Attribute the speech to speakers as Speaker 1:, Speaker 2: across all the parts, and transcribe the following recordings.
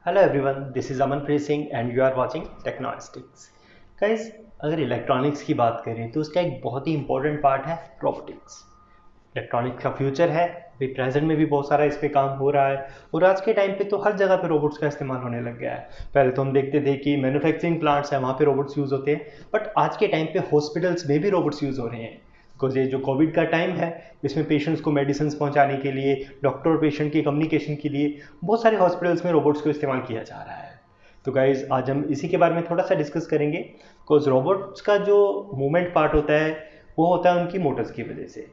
Speaker 1: Hello everyone, this is Amanpreet Singh and you are watching Technoistics. Guys, अगर electronics की बात करें तो उसका एक बहुत ही इंपॉर्टेंट पार्ट है रोबोटिक्स। इलेक्ट्रॉनिक्स का फ्यूचर है, अभी प्रेजेंट में भी बहुत सारा इस पे काम हो रहा है और आज के टाइम पे तो हर जगह पे रोबोट्स का इस्तेमाल होने लग गया है। पहले तो हम देखते थे कि मैन्युफैक्चरिंग प्लांट्स हैं वहाँ पे रोबोट्स यूज़ होते हैं, बट आज के टाइम पे हॉस्पिटल्स में भी रोबोट्स यूज़ हो रहे हैं। बिकॉज ये जो कोविड का टाइम है इसमें पेशेंट्स को मेडिसिन पहुंचाने के लिए, डॉक्टर और पेशेंट की कम्युनिकेशन के लिए बहुत सारे हॉस्पिटल्स में रोबोट्स को इस्तेमाल किया जा रहा है। तो गाइज आज हम इसी के बारे में थोड़ा सा डिस्कस करेंगे। बिकॉज रोबोट्स का जो मूवमेंट पार्ट होता है वो होता है उनकी मोटर्स की वजह से।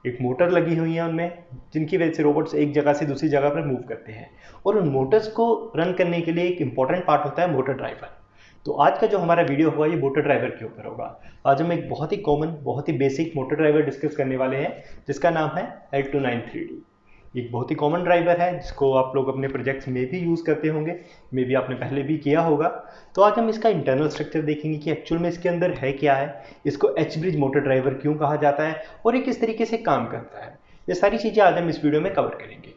Speaker 1: एक मोटर लगी हुई है उनमें जिनकी वजह से रोबोट्स एक जगह से दूसरी जगह पर मूव करते हैं, और उन मोटर्स को रन करने के लिए एक इंपॉर्टेंट पार्ट होता है मोटर ड्राइवर। तो आज का जो हमारा वीडियो होगा ये मोटर ड्राइवर के ऊपर होगा। आज हम एक बहुत ही कॉमन, बहुत ही बेसिक मोटर ड्राइवर डिस्कस करने वाले हैं जिसका नाम है L293D। एक बहुत ही कॉमन ड्राइवर है जिसको आप लोग अपने प्रोजेक्ट्स में भी यूज़ करते होंगे, मे बी आपने पहले भी किया होगा। तो आज हम इसका इंटरनल स्ट्रक्चर देखेंगे कि एक्चुअल में इसके अंदर है क्या है, इसको एच ब्रिज मोटर ड्राइवर क्यों कहा जाता है और ये किस तरीके से काम करता है। ये सारी चीज़ें आज हम इस वीडियो में कवर करेंगे।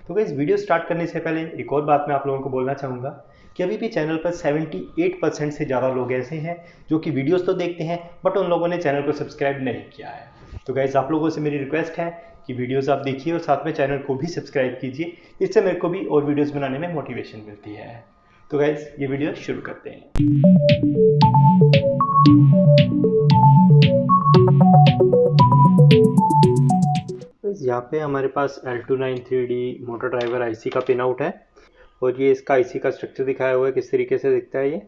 Speaker 1: तो इस वीडियो स्टार्ट करने से पहले एक और बात मैं आप लोगों को बोलना चाहूँगा कि अभी भी चैनल पर 78% से ज़्यादा लोग ऐसे हैं जो कि वीडियोस तो देखते हैं बट उन लोगों ने चैनल को सब्सक्राइब नहीं किया है। तो गाइस आप लोगों से मेरी रिक्वेस्ट है कि वीडियोस आप देखिए और साथ में चैनल को भी सब्सक्राइब कीजिए, इससे मेरे को भी और वीडियोस बनाने में मोटिवेशन मिलती है। तो गाइस ये वीडियो शुरू करते हैं। यहाँ पे हमारे पास L293D मोटर ड्राइवर आईसी का पिन आउट है और ये इसका आईसी का स्ट्रक्चर दिखाया हुआ है किस तरीके से दिखता है। ये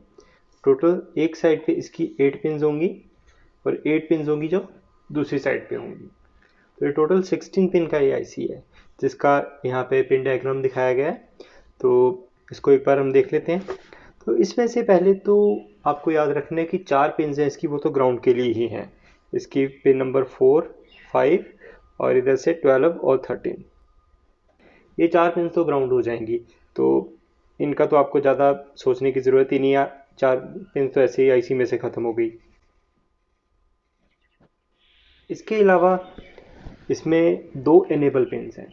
Speaker 1: टोटल एक साइड पे इसकी 8 पिन्स होंगी और 8 पिन्स होंगी जो दूसरी साइड पे होंगी। तो ये टोटल 16 पिन का ये आईसी है जिसका यहाँ पे पिन डायग्राम दिखाया गया है। तो इसको एक बार हम देख लेते हैं। तो इसमें से पहले तो आपको याद रखना है कि 4 पिन्स हैं इसकी, वो तो ग्राउंड के लिए ही हैं। इसकी पिन नंबर 4, 5 और इधर से 12 और 13, ये 4 पिन तो ग्राउंड हो जाएंगी। तो इनका तो आपको ज़्यादा सोचने की ज़रूरत ही नहीं है, 4 पिन तो ऐसे ही आईसी में से ख़त्म हो गई। इसके अलावा इसमें 2 एनेबल पिन्स हैं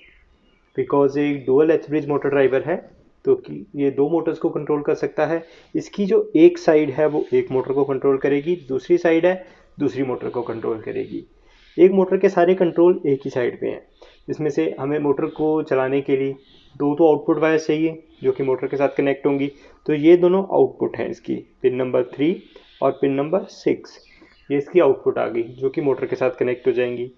Speaker 1: बिकॉज एक dual H bridge motor driver है तो कि ये 2 मोटर्स को कंट्रोल कर सकता है। इसकी जो एक साइड है वो एक मोटर को कंट्रोल करेगी, दूसरी साइड है दूसरी मोटर को कंट्रोल करेगी। एक मोटर के सारे कंट्रोल एक ही साइड पे हैं। इसमें से हमें मोटर को चलाने के लिए 2 तो आउटपुट वायर्स चाहिए जो कि मोटर के साथ कनेक्ट होंगी। तो ये दोनों आउटपुट हैं इसकी, पिन नंबर 3 और पिन नंबर 6। ये इसकी आउटपुट आ गई जो कि मोटर के साथ कनेक्ट हो जाएंगी।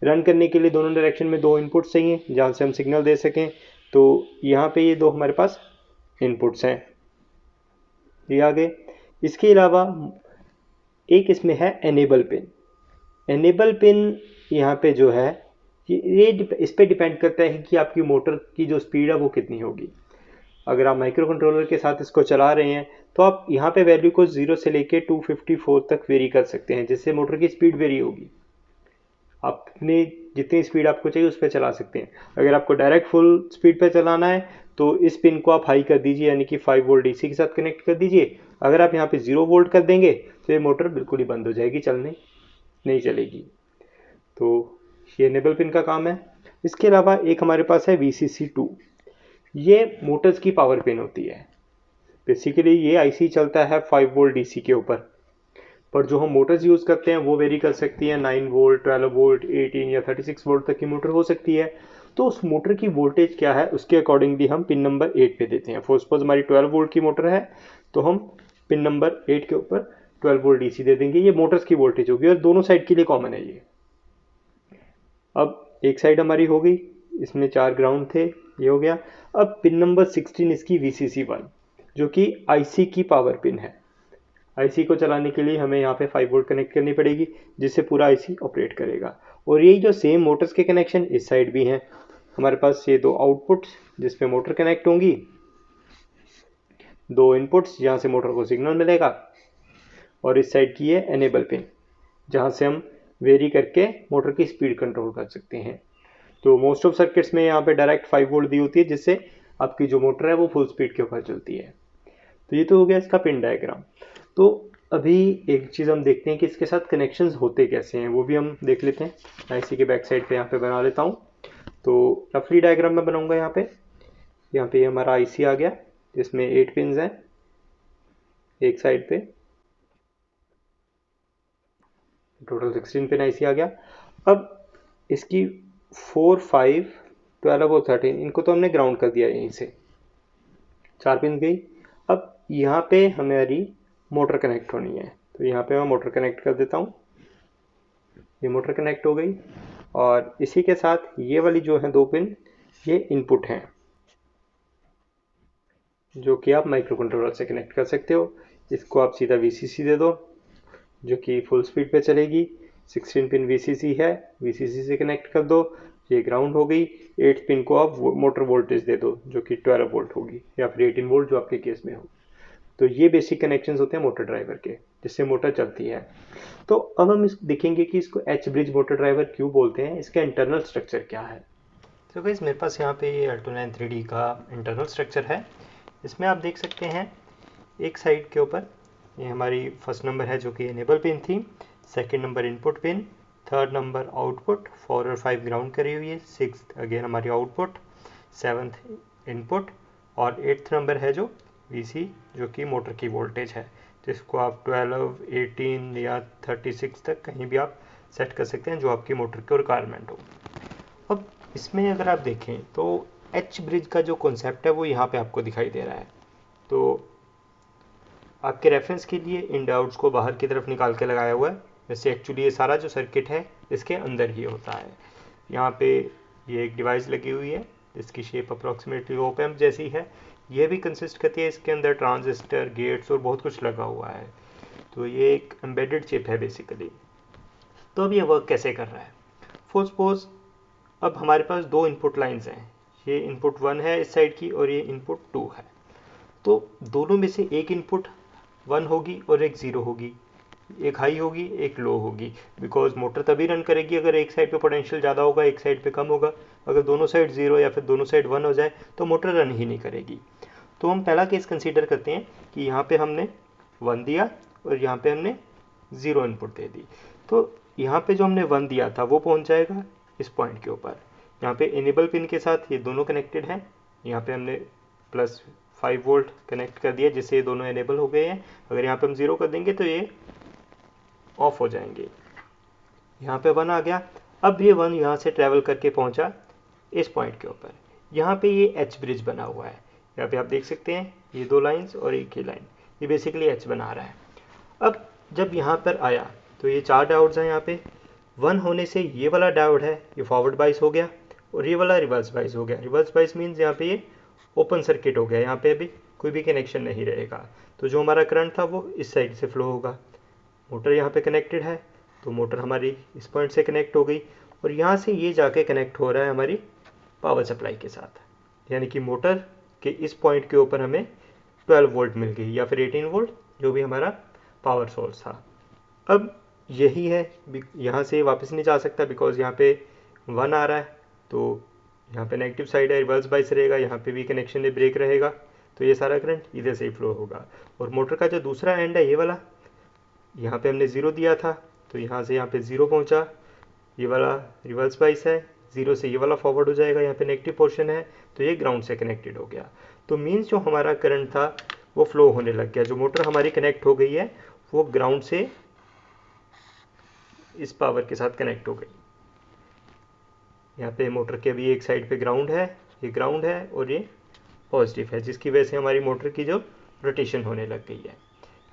Speaker 1: रन करने के लिए दोनों डायरेक्शन में 2 इनपुट्स चाहिए जहाँ से हम सिग्नल दे सकें। तो यहाँ पे ये 2 हमारे पास इनपुट्स हैं, ये आ गए। इसके अलावा एक इसमें है एनेबल पिन। एनेबल पिन यहाँ पे जो है ये इस पे डिपेंड करता है कि आपकी मोटर की जो स्पीड है वो कितनी होगी। अगर आप माइक्रो कंट्रोलर के साथ इसको चला रहे हैं तो आप यहाँ पे वैल्यू को 0 से लेके 254 तक वेरी कर सकते हैं, जिससे मोटर की स्पीड वेरी होगी। आप अपनी जितनी स्पीड आपको चाहिए उस पर चला सकते हैं। अगर आपको डायरेक्ट फुल स्पीड पे चलाना है तो इस पिन को आप हाई कर दीजिए, यानी कि 5 वोल्ट डीसी के साथ कनेक्ट कर दीजिए। अगर आप यहाँ पे 0 वोल्ट कर देंगे तो ये मोटर बिल्कुल ही बंद हो जाएगी, चलने नहीं चलेगी। तो ये एनेबल पिन का काम है। इसके अलावा एक हमारे पास है VCC2। ये मोटर्स की पावर पिन होती है। बेसिकली ये आईसी चलता है 5 वोल्ट डीसी के ऊपर, पर जो हम मोटर्स यूज़ करते हैं वो वेरी कर सकती है। 9 वोल्ट, 12 वोल्ट, 18 या 36 वोल्ट तक की मोटर हो सकती है। तो उस मोटर की वोल्टेज क्या है उसके अकॉर्डिंगली हम पिन नंबर 8 पे देते हैं। सपोज हमारी 12 वोल्ट की मोटर है तो हम पिन नंबर 8 के ऊपर 12 वोल्ट डीसी दे देंगे। ये मोटर्स की वोल्टेज होगी और दोनों साइड के लिए कॉमन है ये। अब एक साइड हमारी हो गई, इसमें 4 ग्राउंड थे, ये हो गया। अब पिन नंबर 16 इसकी VCC1 जो कि आईसी की पावर पिन है। आईसी को चलाने के लिए हमें यहाँ पे 5 वोल्ट कनेक्ट करनी पड़ेगी जिससे पूरा आईसी ऑपरेट करेगा। और यही जो सेम मोटर्स के कनेक्शन इस साइड भी हैं। हमारे पास ये 2 आउटपुट्स जिसपे मोटर कनेक्ट होंगी, 2 इनपुट्स जहाँ से मोटर को सिग्नल मिलेगा, और इस साइड की है एनेबल पिन जहाँ से हम वेरी करके मोटर की स्पीड कंट्रोल कर सकते हैं। तो मोस्ट ऑफ सर्किट्स में यहाँ पे डायरेक्ट 5 वोल्ट दी होती है जिससे आपकी जो मोटर है वो फुल स्पीड के ऊपर चलती है। तो ये तो हो गया इसका पिन डायग्राम। तो अभी एक चीज़ हम देखते हैं कि इसके साथ कनेक्शंस होते कैसे हैं, वो भी हम देख लेते हैं। आईसी के बैक साइड पे यहाँ पे बना लेता हूँ। तो रफली डायग्राम में बनाऊंगा। यहाँ पे हमारा आईसी आ गया जिसमें 8 पिन्स हैं एक साइड पे, टोटल 16 पिन आईसी आ गया। अब इसकी 4, 5, 12 और 13 इनको तो हमने ग्राउंड कर दिया यहीं से, 4 पिन गई। अब यहाँ पे हमारी मोटर कनेक्ट होनी है, तो यहाँ पे मैं मोटर कनेक्ट कर देता हूँ। ये मोटर कनेक्ट हो गई और इसी के साथ ये वाली जो है 2 पिन, ये इनपुट हैं जो कि आप माइक्रो कंट्रोलर से कनेक्ट कर सकते हो। इसको आप सीधा VCC दे दो जो कि फुल स्पीड पे चलेगी। 16 पिन VCC है, VCC से कनेक्ट कर दो, ये ग्राउंड हो गई। 8 पिन को आप मोटर वोल्टेज दे दो जो कि 12 वोल्ट होगी या फिर 18 वोल्ट जो आपके केस में हो। तो ये बेसिक कनेक्शंस होते हैं मोटर ड्राइवर के, जिससे मोटर चलती है। तो अब हम देखेंगे कि इसको एच ब्रिज मोटर ड्राइवर क्यों बोलते हैं, इसका इंटरनल स्ट्रक्चर क्या है। तो गाइस मेरे पास यहाँ पे ये Alto 9 3D का इंटरनल स्ट्रक्चर है। इसमें आप देख सकते हैं एक साइड के ऊपर ये हमारी फर्स्ट नंबर है जो कि इनेबल पिन थी, second number input pin, third number output, 4 और 5 ग्राउंड करी हुई है, 6th अगेन हमारी आउटपुट, 7th इनपुट और 8th नंबर है जो VC जो कि मोटर की वोल्टेज है, जिसको आप 12, 18 या 36 तक कहीं भी आप सेट कर सकते हैं जो आपकी मोटर की रिक्वायरमेंट हो। अब इसमें अगर आप देखें तो एच ब्रिज का जो कॉन्सेप्ट है वो यहाँ पे आपको दिखाई दे रहा है। तो आपके रेफरेंस के लिए इन डायोड्स को बाहर की तरफ निकाल के लगाया हुआ है। वैसे एक्चुअली ये सारा जो सर्किट है इसके अंदर ही होता है। यहाँ पे ये एक डिवाइस लगी हुई है जिसकी शेप अप्रॉक्सीमेटली ओप एम्प जैसी है। ये भी कंसिस्ट करती है, इसके अंदर ट्रांजिस्टर, गेट्स और बहुत कुछ लगा हुआ है। तो ये एक एम्बेडेड चिप है बेसिकली। तो अब ये वर्क कैसे कर रहा है। फॉर सपोज अब हमारे पास 2 इनपुट लाइंस हैं, ये इनपुट 1 है इस साइड की और ये इनपुट 2 है। तो दोनों में से एक इनपुट 1 होगी और एक 0 होगी, एक हाई होगी एक लो होगी, बिकॉज मोटर तभी रन करेगी अगर एक साइड पे पोटेंशियल ज़्यादा होगा एक साइड पे कम होगा। अगर दोनों साइड 0 या फिर दोनों साइड 1 हो जाए तो मोटर रन ही नहीं करेगी। तो हम पहला केस कंसीडर करते हैं कि यहाँ पे हमने 1 दिया और यहाँ पे हमने 0 इनपुट दे दी। तो यहाँ पे जो हमने 1 दिया था वो पहुँच जाएगा इस पॉइंट के ऊपर। यहाँ पे इनेबल पिन के साथ ये दोनों कनेक्टेड हैं, यहाँ पे हमने +5 वोल्ट कनेक्ट कर दिया जिससे ये दोनों इनेबल हो गए हैं। अगर यहाँ पे हम 0 कर देंगे तो ये ऑफ हो जाएंगे। यहाँ पे 1 आ गया, अब ये 1 यहाँ से ट्रैवल करके पहुँचा इस पॉइंट के ऊपर। यहाँ पे ये एच ब्रिज बना हुआ है, यहाँ पे आप देख सकते हैं ये 2 लाइन्स और एक ही लाइन, ये बेसिकली एच बना रहा है। अब जब यहाँ पर आया तो ये 4 डायोड्स हैं, यहाँ पे 1 होने से ये वाला डायोड है ये फॉरवर्ड बाइस हो गया और ये वाला रिवर्स बाइस हो गया। रिवर्स बाइस मीन्स यहाँ पे ये ओपन सर्किट हो गया, यहाँ पे अभी कोई भी कनेक्शन नहीं रहेगा। तो जो हमारा करंट था वो इस साइड से फ्लो होगा। मोटर यहाँ पे कनेक्टेड है तो मोटर हमारी इस पॉइंट से कनेक्ट हो गई और यहाँ से ये जाके कनेक्ट हो रहा है हमारी पावर सप्लाई के साथ, यानी कि मोटर के इस पॉइंट के ऊपर हमें 12 वोल्ट मिल गई या फिर 18 वोल्ट जो भी हमारा पावर सोर्स था। अब यही है, यहाँ से वापस नहीं जा सकता बिकॉज यहाँ पे 1 आ रहा है, तो यहाँ पे नेगेटिव साइड है, रिवर्स बाइस रहेगा, यहाँ पे भी कनेक्शन में ब्रेक रहेगा, तो ये सारा करंट इधर से ही फ्लो होगा। और मोटर का जो दूसरा एंड है ये वाला, यहाँ पे हमने 0 दिया था तो यहाँ से यहाँ पे 0 पहुँचा, ये वाला रिवर्स बाइस है, 0 से ये वाला फॉरवर्ड हो जाएगा, यहाँ पे नेगेटिव पोर्शन है तो ये ग्राउंड से कनेक्टेड हो गया। तो मीन्स जो हमारा करंट था वो फ्लो होने लग गया। जो मोटर हमारी कनेक्ट हो गई है वो ग्राउंड से इस पावर के साथ कनेक्ट हो गई। यहाँ पे मोटर के अभी एक साइड पे ग्राउंड है, ये ग्राउंड है और ये पॉजिटिव है, जिसकी वजह से हमारी मोटर की जो रोटेशन होने लग गई है।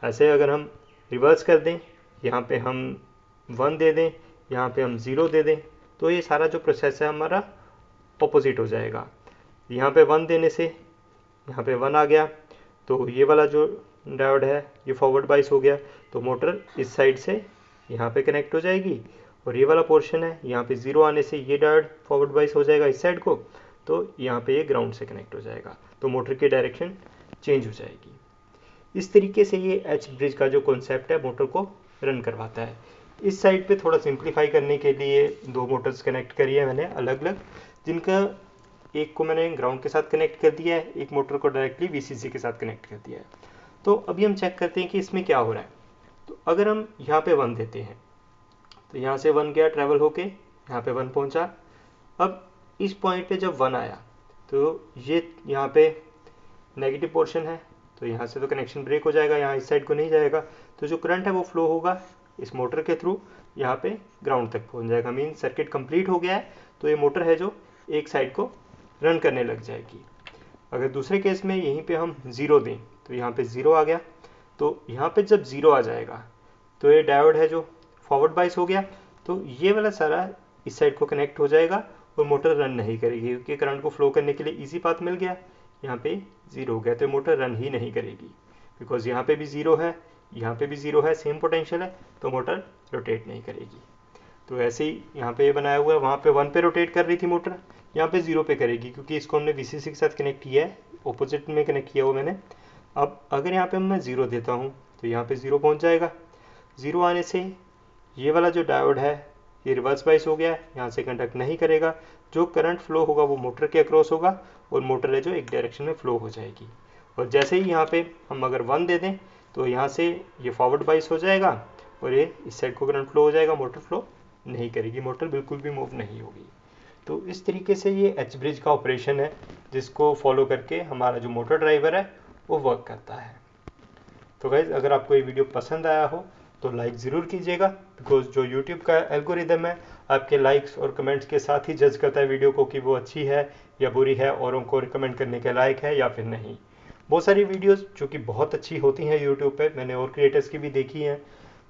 Speaker 1: ऐसे अगर हम रिवर्स कर दें, यहाँ पे हम 1 दे दें, यहाँ पे हम 0 दे दें, तो ये सारा जो प्रोसेस है हमारा ऑपोजिट हो जाएगा। यहाँ पे 1 देने से यहाँ पे 1 आ गया तो ये वाला जो डायोड है ये फॉरवर्ड बाइस हो गया, तो मोटर इस साइड से यहाँ पे कनेक्ट हो जाएगी और ये वाला पोर्शन है यहाँ पे 0 आने से ये डायोड फॉरवर्ड बाइस हो जाएगा इस साइड को, तो यहाँ पे ये ग्राउंड से कनेक्ट हो जाएगा, तो मोटर की डायरेक्शन चेंज हो जाएगी। इस तरीके से ये एच ब्रिज का जो कॉन्सेप्ट है मोटर को रन करवाता है। इस साइड पे थोड़ा सिंप्लीफाई करने के लिए 2 मोटर्स कनेक्ट करी है मैंने अलग अलग, जिनका एक को मैंने ग्राउंड के साथ कनेक्ट कर दिया है, एक मोटर को डायरेक्टली VCC के साथ कनेक्ट कर दिया है। तो अभी हम चेक करते हैं कि इसमें क्या हो रहा है। तो अगर हम यहाँ पे 1 देते हैं तो यहाँ से 1 गया ट्रैवल होके यहाँ पे 1 पहुँचा। अब इस पॉइंट पे जब 1 आया तो ये यहाँ पे नेगेटिव पोर्शन है, तो यहाँ से तो कनेक्शन ब्रेक हो जाएगा, यहाँ इस साइड को नहीं जाएगा, तो जो करंट है वो फ्लो होगा इस मोटर के थ्रू यहाँ पे ग्राउंड तक पहुँच जाएगा। मीन सर्किट कंप्लीट हो गया है, तो ये मोटर है जो एक साइड को रन करने लग जाएगी। अगर दूसरे केस में यहीं पे हम ज़ीरो दें तो यहाँ पे ज़ीरो आ गया, तो यहाँ पे जब ज़ीरो आ जाएगा तो ये डायोड है जो फॉरवर्ड बाइस हो गया, तो ये वाला सारा इस साइड को कनेक्ट हो जाएगा और मोटर रन नहीं करेगी, क्योंकि करंट को फ्लो करने के लिए इजी पाथ मिल गया। यहाँ पे ज़ीरो हो गया तो मोटर रन ही नहीं करेगी, बिकॉज यहाँ पे भी ज़ीरो है, यहाँ पे भी ज़ीरो है, सेम पोटेंशियल है, तो मोटर रोटेट नहीं करेगी। तो ऐसे ही यहाँ पे ये बनाया हुआ है, वहाँ पे 1 पे रोटेट कर रही थी मोटर, यहाँ पे 0 पे करेगी, क्योंकि इसको हमने VCC के साथ कनेक्ट किया है, ऑपोजिट में कनेक्ट किया हुआ मैंने। अब अगर यहाँ पे मैं 0 देता हूँ तो यहाँ पे 0 पहुँच जाएगा। 0 आने से ये वाला जो डायोड है ये रिवर्स बाइस हो गया है, यहाँ से कंडक्ट नहीं करेगा, जो करंट फ्लो होगा वो मोटर के अक्रॉस होगा और मोटर है जो एक डायरेक्शन में फ्लो हो जाएगी। और जैसे ही यहाँ पे हम अगर 1 दे दें तो यहाँ से ये फॉरवर्ड बाइस हो जाएगा और ये इस साइड को करंट फ्लो हो जाएगा, मोटर फ्लो नहीं करेगी, मोटर बिल्कुल भी मूव नहीं होगी। तो इस तरीके से ये एच ब्रिज का ऑपरेशन है, जिसको फॉलो करके हमारा जो मोटर ड्राइवर है वो वर्क करता है। तो गाइज अगर आपको ये वीडियो पसंद आया हो तो लाइक ज़रूर कीजिएगा, बिकॉज जो यूट्यूब का एल्गोरिदम है आपके लाइक्स और कमेंट्स के साथ ही जज करता है वीडियो को कि वो अच्छी है या बुरी है, और उनको रिकमेंड करने के लायक है या फिर नहीं। बहुत सारी वीडियोस जो कि बहुत अच्छी होती हैं यूट्यूब पे, मैंने और क्रिएटर्स की भी देखी हैं,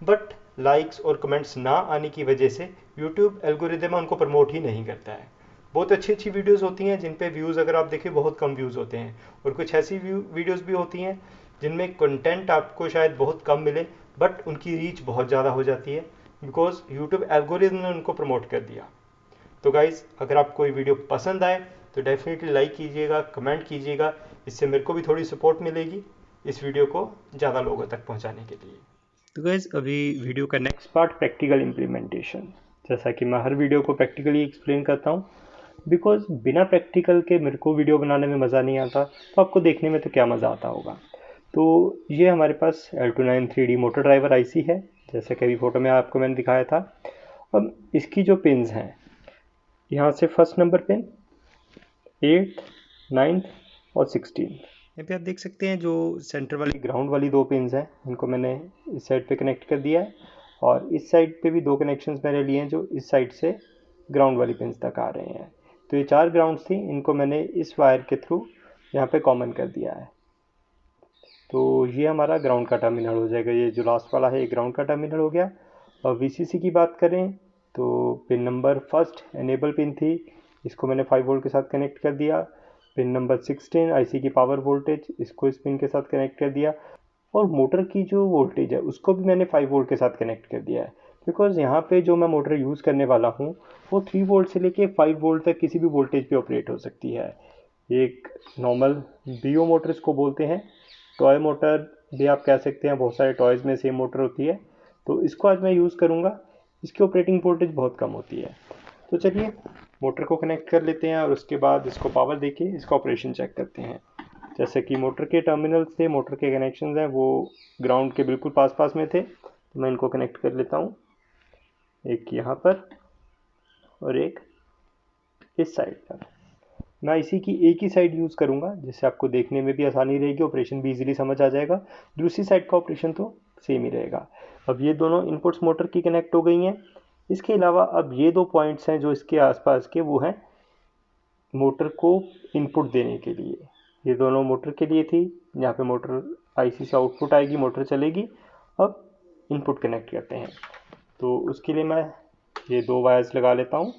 Speaker 1: बट लाइक्स और कमेंट्स ना आने की वजह से यूट्यूब एल्गोरिदम उनको प्रमोट ही नहीं करता है। बहुत अच्छी अच्छी वीडियोस होती हैं जिन पे व्यूज़ अगर आप देखें बहुत कम व्यूज़ होते हैं, और कुछ ऐसी वीडियोस भी होती हैं जिनमें कंटेंट आपको शायद बहुत कम मिले बट उनकी रीच बहुत ज़्यादा हो जाती है, बिकॉज यूट्यूब एल्गोरिदम ने उनको प्रमोट कर दिया। तो गाइज़ अगर आपको ये वीडियो पसंद आए तो डेफिनेटली लाइक कीजिएगा, कमेंट कीजिएगा, इससे मेरे को भी थोड़ी सपोर्ट मिलेगी इस वीडियो को ज़्यादा लोगों तक पहुँचाने के लिए। तो गाइज़ अभी वीडियो का नेक्स्ट पार्ट प्रैक्टिकल इम्प्लीमेंटेशन। जैसा कि मैं हर वीडियो को प्रैक्टिकली एक्सप्लेन करता हूँ, बिकॉज बिना प्रैक्टिकल के मेरे को वीडियो बनाने में मज़ा नहीं आता, तो आपको देखने में तो क्या मज़ा आता होगा। तो ये हमारे पास L29 3D motor driver IC है, जैसे कि अभी फोटो में आपको मैंने दिखाया था। अब इसकी जो पिन्स हैं, यहाँ से first number pin, 8th, 9th और 16th, यहाँ पे आप देख सकते हैं जो सेंटर वाली ग्राउंड वाली दो पिन्स हैं, इनको मैंने इस साइड पे कनेक्ट कर दिया है, और इस साइड पे भी दो कनेक्शंस मैंने लिए हैं जो इस साइड से ग्राउंड वाली पिन्स तक आ रहे हैं। तो ये 4 ग्राउंड्स थी, इनको मैंने इस वायर के थ्रू यहाँ पे कॉमन कर दिया है। तो ये हमारा ग्राउंड का टर्मिनल हो जाएगा, ये जो लास्ट वाला है ये ग्राउंड का टर्मिनल हो गया। और VCC की बात करें तो pin number first enable pin थी, इसको मैंने 5 वोल्ट के साथ कनेक्ट कर दिया। पिन नंबर 16 IC की पावर वोल्टेज, इसको इस पिन के साथ कनेक्ट कर दिया। और मोटर की जो वोल्टेज है उसको भी मैंने 5 वोल्ट के साथ कनेक्ट कर दिया है, बिकॉज यहाँ पे जो मैं मोटर यूज़ करने वाला हूँ वो 3 वोल्ट से लेके 5 वोल्ट तक किसी भी वोल्टेज पे ऑपरेट हो सकती है। एक नॉर्मल BO मोटर इसको बोलते हैं, टॉय मोटर भी आप कह सकते हैं, बहुत सारे टॉयज़ में सेम मोटर होती है। तो इसको आज मैं यूज़ करूँगा, इसकी ऑपरेटिंग वोल्टेज बहुत कम होती है। तो चलिए मोटर को कनेक्ट कर लेते हैं और उसके बाद इसको पावर देके इसका ऑपरेशन चेक करते हैं। जैसे कि मोटर के टर्मिनल से मोटर के कनेक्शंस हैं वो ग्राउंड के बिल्कुल पास पास में थे, तो मैं इनको कनेक्ट कर लेता हूँ, एक यहाँ पर और एक इस साइड पर। मैं इसी की एक ही साइड यूज़ करूँगा, जिससे आपको देखने में भी आसानी रहेगी, ऑपरेशन भी इजीली समझ आ जाएगा। दूसरी साइड का ऑपरेशन तो सेम ही रहेगा। अब ये दोनों इनपुट्स मोटर की कनेक्ट हो गई हैं। इसके अलावा अब ये 2 पॉइंट्स हैं जो इसके आसपास के, वो हैं मोटर को इनपुट देने के लिए। ये दोनों मोटर के लिए थी, यहाँ पे मोटर IC से आउटपुट आएगी, मोटर चलेगी। अब इनपुट कनेक्ट करते हैं, तो उसके लिए मैं ये 2 वायर्स लगा लेता हूँ।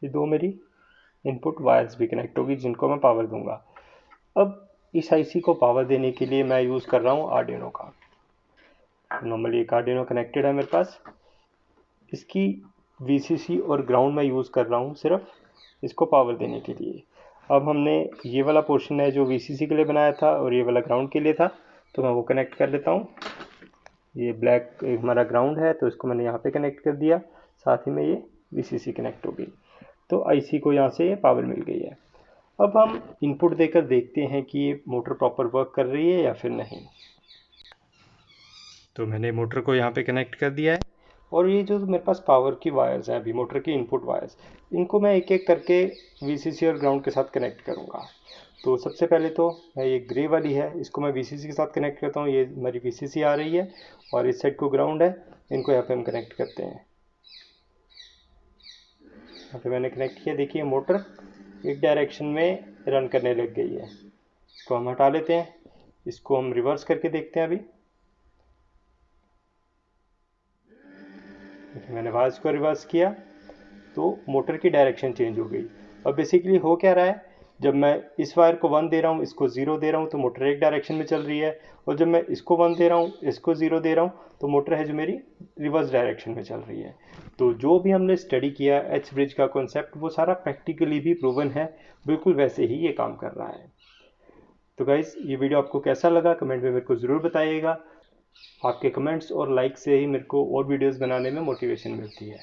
Speaker 1: ये 2 मेरी इनपुट वायर्स भी कनेक्ट होगी जिनको मैं पावर दूंगा। अब इस IC को पावर देने के लिए मैं यूज़ कर रहा हूँ आर्डिनो का। नॉर्मली एक आर्डिनो कनेक्टेड है मेरे पास, इसकी VCC और ग्राउंड मैं यूज़ कर रहा हूँ सिर्फ इसको पावर देने के लिए। अब हमने ये वाला पोर्शन है जो VCC के लिए बनाया था और ये वाला ग्राउंड के लिए था, तो मैं वो कनेक्ट कर लेता हूँ। ये ब्लैक हमारा ग्राउंड है, तो इसको मैंने यहाँ पे कनेक्ट कर दिया, साथ ही में ये VCC कनेक्ट हो गई, तो IC को यहाँ से पावर मिल गई है। अब हम इनपुट देकर देखते हैं कि ये मोटर प्रॉपर वर्क कर रही है या फिर नहीं। तो मैंने मोटर को यहाँ पे कनेक्ट कर दिया है और ये जो मेरे पास पावर की वायर्स हैं अभी मोटर की इनपुट वायर्स, इनको मैं एक एक करके वीसीसी और ग्राउंड के साथ कनेक्ट करूँगा। तो सबसे पहले तो मैं ये ग्रे वाली है इसको मैं वीसीसी के साथ कनेक्ट करता हूँ, ये हमारी वीसीसी आ रही है और इस साइड को ग्राउंड है, इनको यहाँ पे हम कनेक्ट करते हैं। यहाँ पे मैंने कनेक्ट किया, देखिए मोटर एक डायरेक्शन में रन करने लग गई है। इसको हम हटा लेते हैं, इसको हम रिवर्स करके देखते हैं। अभी मैंने आवाज़ को रिवर्स किया तो मोटर की डायरेक्शन चेंज हो गई। और बेसिकली हो क्या रहा है, जब मैं इस वायर को 1 दे रहा हूँ, इसको 0 दे रहा हूँ, तो मोटर एक डायरेक्शन में चल रही है, और जब मैं इसको 1 दे रहा हूँ, इसको 0 दे रहा हूँ, तो मोटर है जो मेरी रिवर्स डायरेक्शन में चल रही है। तो जो भी हमने स्टडी किया एच ब्रिज का कॉन्सेप्ट, वो सारा प्रैक्टिकली भी प्रूवन है, बिल्कुल वैसे ही ये काम कर रहा है। तो गाइज ये वीडियो आपको कैसा लगा कमेंट में मेरे को ज़रूर बताइएगा। आपके कमेंट्स और लाइक से ही मेरे को और वीडियोस बनाने में मोटिवेशन मिलती है।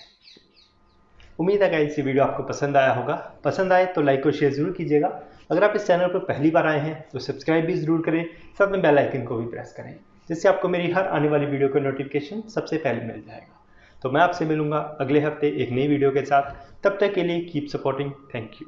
Speaker 1: उम्मीद है गाइस ये वीडियो आपको पसंद आया होगा। पसंद आए तो लाइक और शेयर जरूर कीजिएगा। अगर आप इस चैनल पर पहली बार आए हैं तो सब्सक्राइब भी जरूर करें, साथ में बेल आइकन को भी प्रेस करें, जिससे आपको मेरी हर आने वाली वीडियो का नोटिफिकेशन सबसे पहले मिल जाएगा। तो मैं आपसे मिलूंगा अगले हफ्ते एक नई वीडियो के साथ। तब तक के लिए कीप सपोर्टिंग। Thank you.